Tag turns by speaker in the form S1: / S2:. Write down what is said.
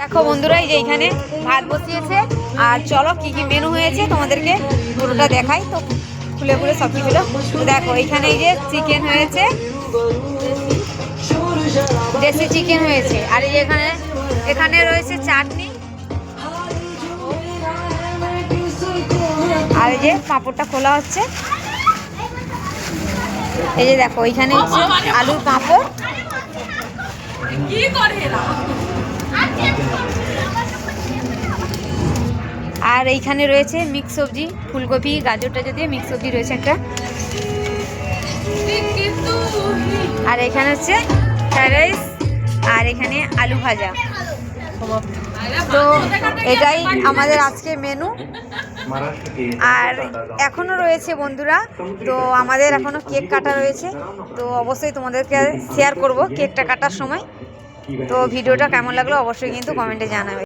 S1: দেখো বন্ধুরা, এই যে এইখানে ভাত বসিয়েছে। আর চলো কি কি মেনু হয়েছে তোমাদেরকে পুরোটা দেখাই। তো খুলে খুলে সব কিছু দেখো। এইখানে এই যে চিকেন হয়েছে, দেশি চিকেন হয়েছে। আর এই এখানে এখানে রয়েছে চাটনি, আর এই যে পাঁপড়টা খোলা হচ্ছে। এই যে দেখো এইখানে হচ্ছে আলুর পাঁপড়, আর এইখানে রয়েছে মিক্স সবজি, ফুলকপি গাজর টাজর দিয়ে মিক্স সবজি রয়েছে একটা। আর এখানে হচ্ছে ফ্রাইড রাইস, আর এখানে আলু ভাজা। তো এটাই আমাদের আজকে মেনু। আর এখনো রয়েছে বন্ধুরা, তো আমাদের এখনো কেক কাটা রয়েছে। তো অবশ্যই তোমাদেরকে শেয়ার করব কেকটা কাটার সময়। তো ভিডিওটা কেমন লাগলো অবশ্যই কিন্তু কমেন্টে জানাবে।